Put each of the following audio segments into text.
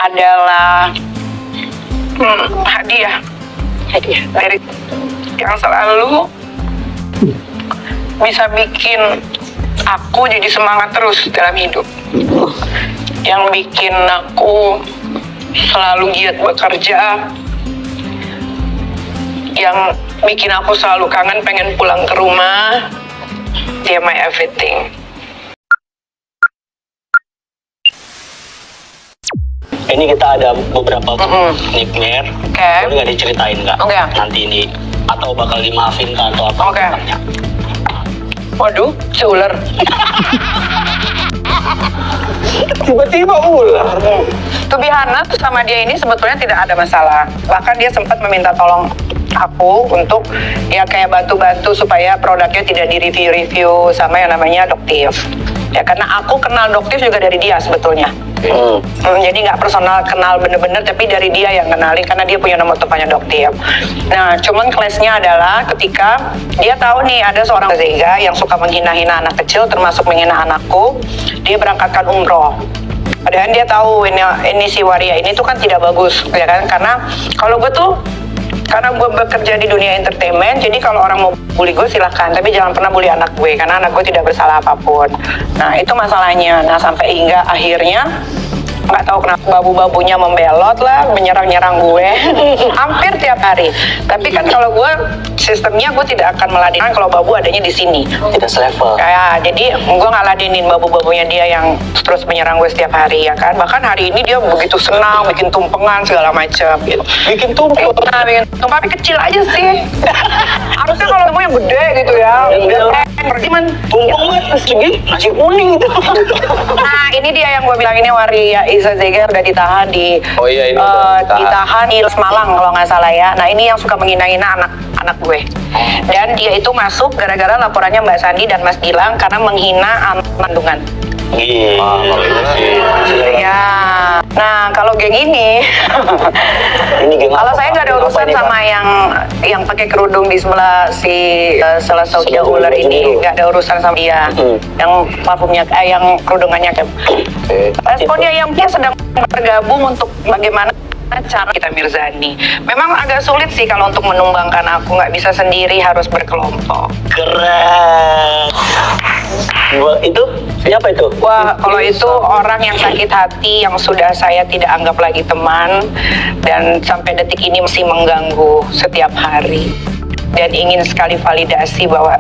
adalah hadiah dari yang selalu bisa bikin aku jadi semangat terus dalam hidup, yang bikin aku selalu giat bekerja, yang bikin aku selalu kangen pengen pulang ke rumah. Dia my everything. Ini kita ada beberapa nickname. Oke. Boleh nggak diceritain nggak? Oke. Nanti ini atau bakal dimaafin kah atau apa? Oke. Waduh, si ular. Tiba-tiba ular. To be honest, sama dia ini sebetulnya tidak ada masalah. Bahkan dia sempat meminta tolong aku untuk ya kayak bantu-bantu supaya produknya tidak di-review sama yang namanya Doktif. Ya karena aku kenal Doktif juga dari dia sebetulnya. Jadi nggak personal kenal bener-bener, tapi dari dia yang kenalin karena dia punya nomor teleponnya Doktif. Nah, cuman clash-nya adalah ketika dia tahu nih ada seorang Zega yang suka menghina-hina anak kecil, termasuk menghina anakku. Dia berangkatkan umroh. Padahal dia tahu ini si Waria ini tuh kan tidak bagus, ya kan? Karena gue bekerja di dunia entertainment, jadi kalau orang mau bully gue silahkan, tapi jangan pernah bully anak gue, karena anak gue tidak bersalah apapun. Nah itu masalahnya. Nah sampai hingga akhirnya nggak tahu kenapa babu-babunya membelot lah, menyerang-nyerang gue hampir tiap hari. Tapi kan kalau gue sistemnya gue tidak akan meladenin kalau babu adanya di sini. Tidak selevel. Kayak jadi gue nggak ladenin babu-babunya dia yang terus menyerang gue setiap hari ya kan. Bahkan hari ini dia begitu senang bikin tumpengan segala macam gitu. Bikin tumpeng. Nah, bikin tumpeng tapi kecil aja sih. Harusnya kalau mau yang gede gitu ya. Berarti man Tumpeng mah segi nasi kuning itu. Nah ini dia yang gue bilang ini Waria Iza Zega udah ditahan di Oh iya, ini ditahan di Malang kalau nggak salah ya. Nah ini yang suka menghina-hina anak gue. Dan dia itu masuk gara-gara laporannya Mbak Sandi dan Mas Gilang karena menghina anak kandungan. Iya. Kalau itu sih. Ya. Nah kalau geng ini, Ini geng kalau apa, saya nggak ada Pak? urusan Apa ini, sama yang pakai kerudung di sebelah salah Sokia Sebelah ular ini, itu. nggak ada urusan sama dia. Yang parfumnya, yang kerudungannya kayak. Responnya yang dia sedang bergabung untuk bagaimana cara kita Mirzani. Memang agak sulit sih kalau untuk menumbangkan aku, nggak bisa sendiri, harus berkelompok. Keren. Itu siapa itu? Wah, kalau itu orang yang sakit hati, yang sudah saya tidak anggap lagi teman, dan sampai detik ini masih mengganggu setiap hari. Dan ingin sekali validasi bahwa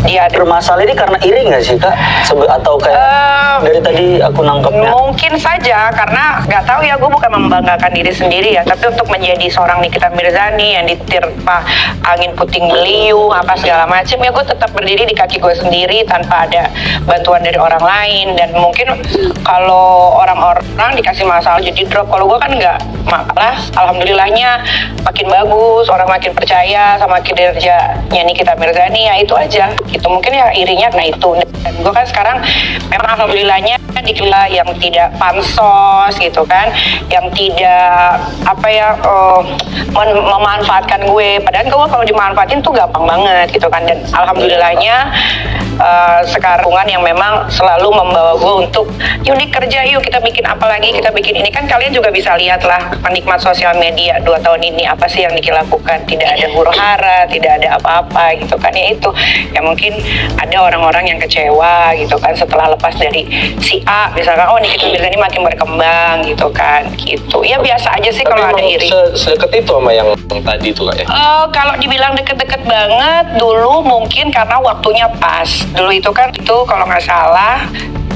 dia ada. Bermasalah ini karena iri nggak sih kak? Atau kayak dari tadi aku nangkepnya? Mungkin saja, karena nggak tahu ya, gue bukan membanggakan diri sendiri ya, tapi untuk menjadi seorang Nikita Mirzani yang diterpa angin puting beliung apa segala macam, ya gue tetap berdiri di kaki gue sendiri tanpa ada bantuan dari orang lain. Dan mungkin kalau orang-orang dikasih masalah jadi drop, kalau gue kan nggak, malah alhamdulillahnya makin bagus, orang makin percaya sama kinerjanya Nikita Mirzani, ya itu aja. Itu mungkin ya irinya karena itu. Dan gue kan sekarang memang alhamdulillahnya dikelola yang tidak pansos gitu kan, yang tidak memanfaatkan gue. Padahal gue kalau dimanfaatin tuh gampang banget gitu kan. Dan alhamdulillahnya sekarang yang memang selalu membawa gue untuk yuk kerja, yuk kita bikin apa lagi, kita bikin ini. Kan kalian juga bisa lihat lah penikmat sosial media 2 tahun ini apa sih yang Niki lakukan. Tidak ada huru-hara, tidak ada apa-apa gitu kan. Ya itu ya, mungkin ada orang-orang yang kecewa gitu kan setelah lepas dari si A misalkan, oh Nikita Mirzani makin berkembang gitu kan, gitu ya. Biasa aja sih kalau ada iri. Sedekat itu sama yang tadi itu kak ya? Kalau dibilang deket-deket banget dulu mungkin karena waktunya pas. Dulu itu kan, itu kalau nggak salah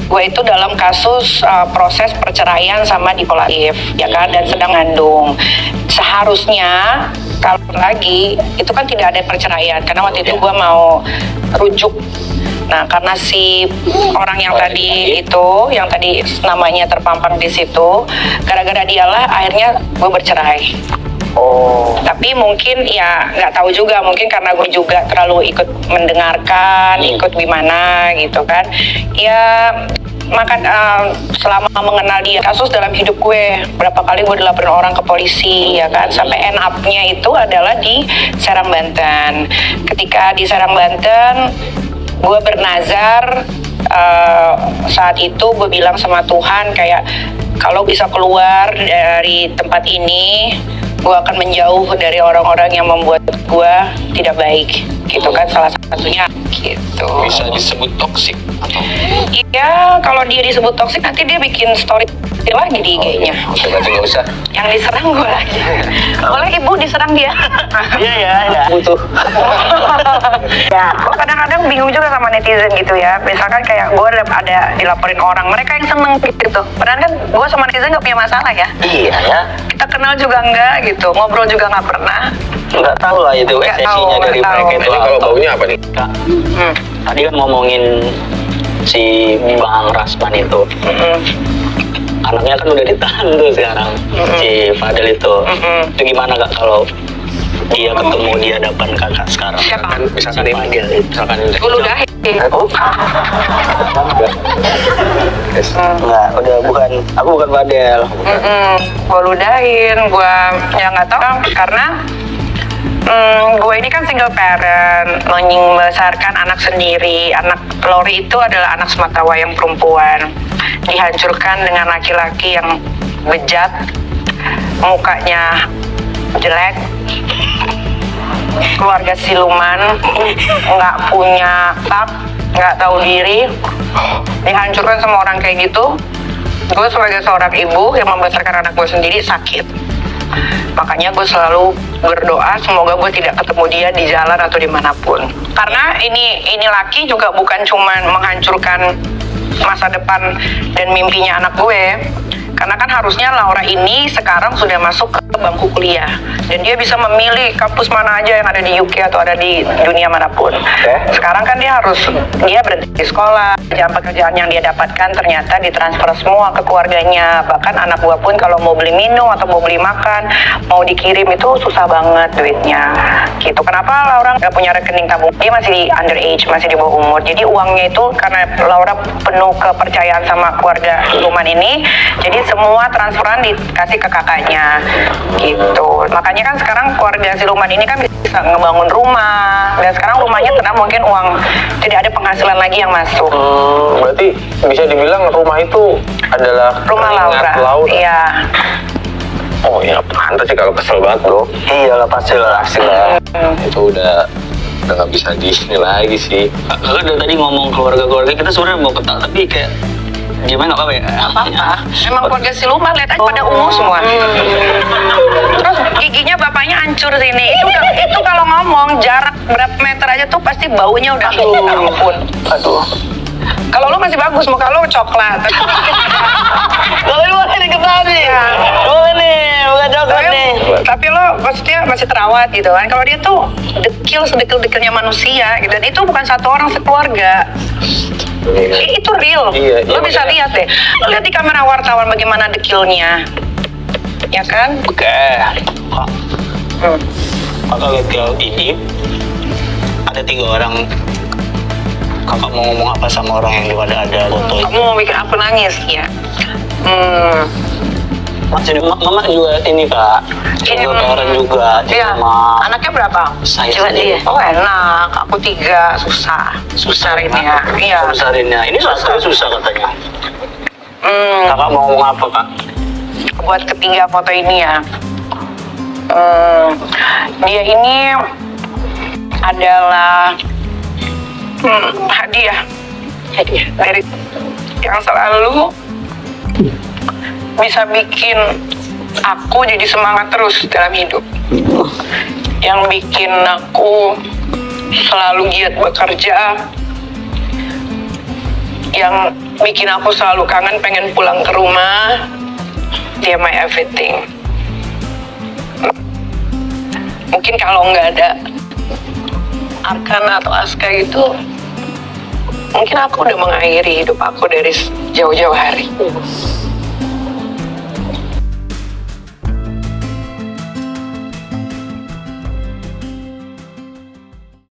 gue itu dalam kasus proses perceraian sama Dipolatif ya kan, dan sedang ngandung. Seharusnya kalau lagi itu kan tidak ada perceraian karena waktu itu gue mau rujuk. Nah karena si orang yang tadi itu, yang tadi namanya terpampang di situ, gara-gara dialah akhirnya gue bercerai. Oh. Tapi mungkin ya nggak tahu juga, mungkin karena gue juga terlalu ikut mendengarkan, ikut gimana gitu kan. Ya maka selama mengenal dia, kasus dalam hidup gue berapa kali gue dilaporin orang ke polisi ya kan, sampai end up-nya itu adalah di Serang Banten. Ketika di Serang Banten gue bernazar, saat itu gue bilang sama Tuhan kayak, kalau bisa keluar dari tempat ini, gue akan menjauh dari orang-orang yang membuat gue tidak baik, gitu kan salah satunya gitu. Bisa disebut toksik atau? Iya, kalau dia disebut toksik nanti dia bikin story lagi di IG-nya. Oke, berarti nggak usah. Yang diserang gue lagi. Boleh ibu diserang dia? Iya. Butuh. Ya, gue kadang-kadang bingung juga sama netizen gitu ya. Misalkan kayak gue ada dilaporin orang, mereka yang seneng gitu. Padahal kan gue sama netizen gak punya masalah ya. Iya ya. Kita kenal juga enggak gitu, ngobrol juga nggak pernah. Nggak tahu lah itu Nggak esensinya tahu, dari nggak mereka tahu. itu. Ini kalau baunya apa nih? Kak, tadi kan ngomongin si Bang Rasman itu. Anaknya kan udah ditahan tuh sekarang, si Fadel itu. Itu gimana Kak kalau dia ketemu di hadapan kakak sekarang? Siapa? Misalkan Si ini, Fadel itu. misalkan ini. Gue ludahin. Oh, Yes. enggak, udah bukan, aku bukan Fadel. Gue ludahin, gue ya nggak tahu karena gue ini kan single parent, membesarkan anak sendiri. Anak Lori itu adalah anak sematawayang perempuan, dihancurkan dengan laki-laki yang bejat, mukanya jelek, keluarga siluman, nggak punya tak, nggak tahu diri, dihancurkan sama orang kayak gitu. Gue sebagai seorang ibu yang membesarkan anak gue sendiri sakit. Makanya gue selalu berdoa semoga gue tidak ketemu dia di jalan atau dimanapun. Karena ini laki juga bukan cuma menghancurkan masa depan dan mimpinya anak gue. Karena kan harusnya Laura ini sekarang sudah masuk ke bangku kuliah. Dan dia bisa memilih kampus mana aja yang ada di UK atau ada di dunia manapun. Sekarang kan dia berhenti sekolah. Jam pekerjaan yang dia dapatkan ternyata ditransfer semua ke keluarganya. Bahkan anak gua pun kalau mau beli minum atau mau beli makan, mau dikirim itu susah banget duitnya. Gitu. Kenapa Laura nggak punya rekening tabung? Dia masih di underage, masih di bawah umur. Jadi uangnya itu karena Laura penuh kepercayaan sama keluarga siluman ini, jadi semua transferan dikasih ke kakaknya gitu. Makanya kan sekarang keluarga siluman ini kan bisa ngebangun rumah, dan sekarang rumahnya karena mungkin uang tidak ada penghasilan lagi yang masuk. Berarti bisa dibilang rumah itu adalah Rumah keringat Laura. Iya. Oh ya, pantas sih kalau kesel banget bro. Iya lah pasti lah. Itu udah nggak bisa di sini lagi sih. Kakak dari tadi ngomong keluarga-keluarga kita sebenarnya mau ketawa tapi kayak gimana nggak apa ya? Apa-apa. Memang keluarga siluman, lihat aja pada ungu semua. Terus giginya bapaknya hancur sini. Itu kalau ngomong jarak berapa meter aja tuh pasti baunya udah ampun. Aduh. Kalau lu masih bagus, muka lu coklat. Kalau ini boleh diketahui nih. Boleh nih, bukan coklat nih. Tapi lo maksudnya masih terawat gitu kan. Kalau dia tuh dekil sedekil-dekilnya manusia gitu. Dan itu bukan satu orang, sekeluarga. Itu real. Iya, Lo bisa iya. lihat deh. Lo lihat di kamera wartawan bagaimana dekilnya. Ya kan? Oke. Kak, kakak lihat kalau ini ada 3 orang. Kakak mau ngomong apa sama orang yang ada foto itu? Kamu mau bikin aku nangis ya? Maksudnya mama juga ini kak, single parent juga. Iya. Sama Anaknya berapa? saya Cuma sendiri. dia. Oh enak. Aku 3, susah. Susah ini ya. Iya. Besarinnya. Ini susah katanya. Hmm, Kakak mau ngomong apa kak? buat ketiga foto ini ya. Dia ini adalah hadiah dari yang selalu bisa bikin aku jadi semangat terus dalam hidup, yang bikin aku selalu giat bekerja, yang bikin aku selalu kangen pengen pulang ke rumah. Dia my everything. Mungkin kalau nggak ada Arkana atau Aska gitu, mungkin aku udah mengakhiri hidup aku dari jauh-jauh hari.